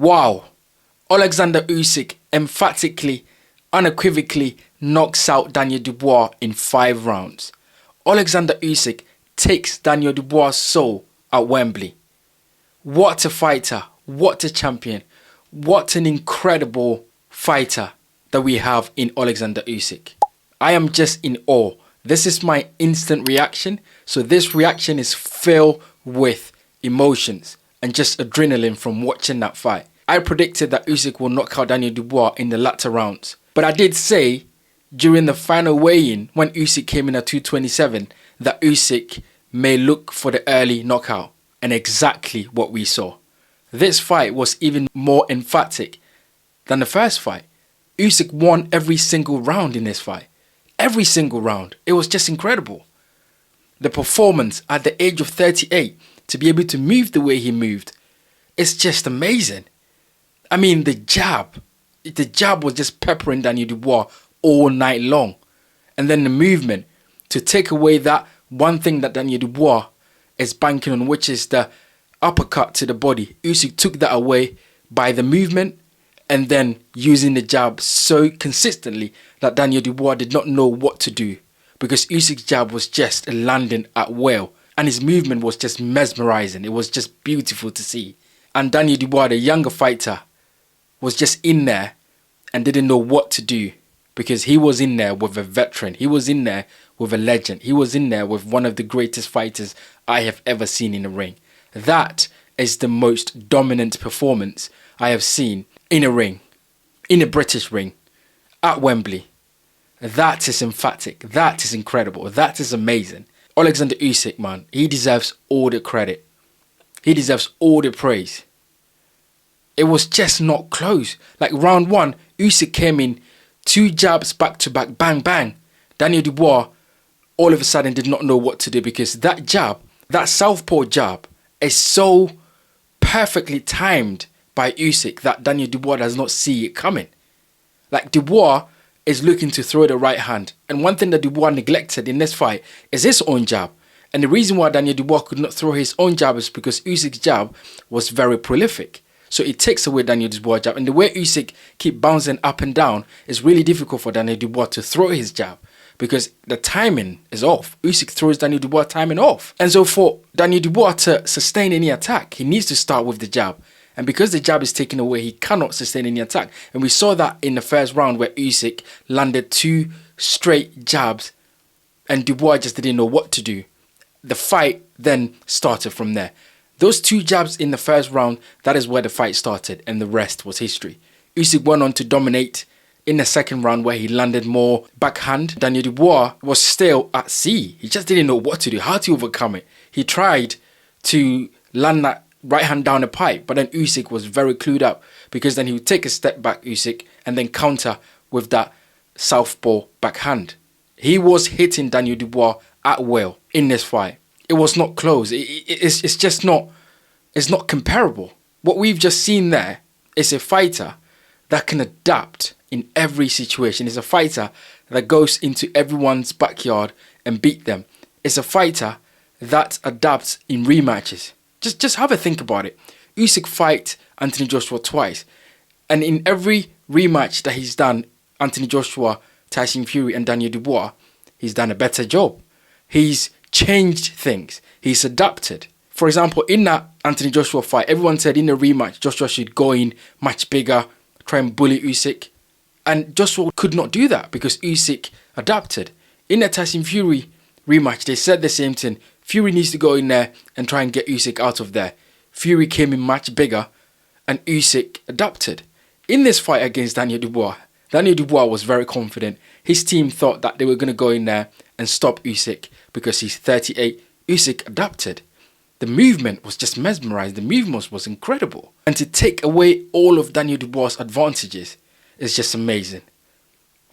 Wow. Oleksandr Usyk emphatically, unequivocally knocks out Daniel Dubois in 5 rounds. Oleksandr Usyk takes Daniel Dubois' soul at Wembley. What a fighter, what a champion, what an incredible fighter that we have in Oleksandr Usyk. I am just in awe. This is my instant reaction, so this reaction is filled with emotions and just adrenaline from watching that fight. I predicted that Usyk will knock out Daniel Dubois in the latter rounds, but I did say during the final weigh-in when Usyk came in at 227 that Usyk may look for the early knockout, and exactly what we saw. This fight was even more emphatic than the first fight. Usyk won every single round in this fight. Every single round. It was just incredible. The performance at the age of 38 to be able to move the way he moved, it's just amazing. I mean, the jab was just peppering Daniel Dubois all night long. And then the movement to take away that one thing that Daniel Dubois is banking on, which is the uppercut to the body. Usyk took that away by the movement and then using the jab so consistently that Daniel Dubois did not know what to do, because Usyk's jab was just landing at will and his movement was just mesmerizing. It was just beautiful to see. And Daniel Dubois, the younger fighter, was just in there and didn't know what to do, because he was in there with a veteran. He was in there with a legend. He was in there with one of the greatest fighters I have ever seen in the ring. That is the most dominant performance I have seen in a ring, in a British ring, at Wembley. That is emphatic. That is incredible. That is amazing. Oleksandr Usyk, man, he deserves all the credit. He deserves all the praise. It was just not close. Like round 1, Usyk came in, 2 jabs back to back, bang, bang. Daniel Dubois all of a sudden did not know what to do, because that jab, that southpaw jab, is so perfectly timed by Usyk that Daniel Dubois does not see it coming. Like, Dubois is looking to throw the right hand. And one thing that Dubois neglected in this fight is his own jab. And the reason why Daniel Dubois could not throw his own jab is because Usyk's jab was very prolific. So it takes away Daniel Dubois' jab. And the way Usyk keep bouncing up and down, is really difficult for Daniel Dubois to throw his jab, because the timing is off. Usyk throws Daniel Dubois' timing off. And so for Daniel Dubois to sustain any attack, he needs to start with the jab. And because the jab is taken away, he cannot sustain any attack. And we saw that in the first round where Usyk landed 2 straight jabs and Dubois just didn't know what to do. The fight then started from there. Those 2 jabs in the first round, that is where the fight started, and the rest was history. Usyk went on to dominate in the second round where he landed more backhand. Daniel Dubois was still at sea. He just didn't know what to do, how to overcome it. He tried to land that right hand down the pipe, but then Usyk was very clued up, because then he would take a step back, Usyk, and then counter with that southpaw backhand. He was hitting Daniel Dubois at will in this fight. It was not close. It's just not, it's not comparable. What we've just seen there is a fighter that can adapt in every situation. It's a fighter that goes into everyone's backyard and beat them. It's a fighter that adapts in rematches. Just have a think about it. Usyk fight Anthony Joshua twice, and in every rematch that he's done, Anthony Joshua, Tyson Fury and Daniel Dubois, he's done a better job. He's changed things. He's adapted. For example, in that Anthony Joshua fight, everyone said in the rematch, Joshua should go in much bigger, try and bully Usyk. And Joshua could not do that because Usyk adapted. In the Tyson Fury rematch, they said the same thing. Fury needs to go in there and try and get Usyk out of there. Fury came in much bigger and Usyk adapted. In this fight against Daniel Dubois was very confident. His team thought that they were going to go in there and stop Usyk because he's 38. Usyk adapted. The movement was just mesmerized. The movement was incredible. And to take away all of Daniel Dubois' advantages is just amazing.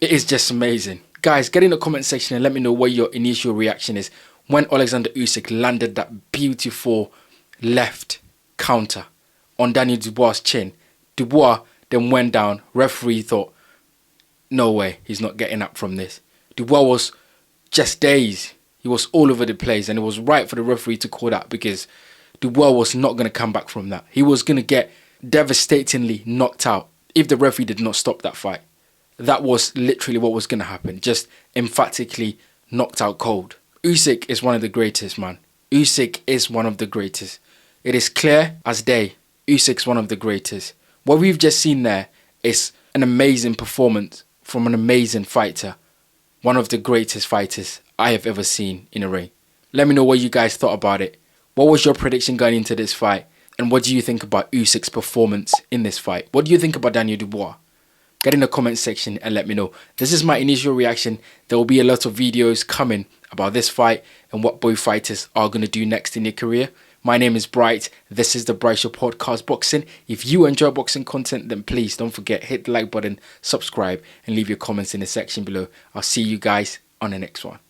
It is just amazing. Guys, get in the comment section and let me know what your initial reaction is when Oleksandr Usyk landed that beautiful left counter on Daniel Dubois' chin. Dubois then went down. Referee thought, no way, he's not getting up from this. Dubois was just dazed. He was all over the place, and it was right for the referee to call that because Dubois was not going to come back from that. He was going to get devastatingly knocked out if the referee did not stop that fight. That was literally what was going to happen. Just emphatically knocked out cold. Usyk is one of the greatest, man. Usyk is one of the greatest. It is clear as day. Usyk's one of the greatest. What we've just seen there is an amazing performance from an amazing fighter. One of the greatest fighters I have ever seen in a ring. Let me know what you guys thought about it. What was your prediction going into this fight? And what do you think about Usyk's performance in this fight? What do you think about Daniel Dubois? Get in the comment section and let me know. This is my initial reaction. There will be a lot of videos coming about this fight and what both fighters are going to do next in their career. My name is Bright. This is the Bright Show Podcast Boxing. If you enjoy boxing content, then please don't forget, hit the like button, subscribe, and leave your comments in the section below. I'll see you guys on the next one.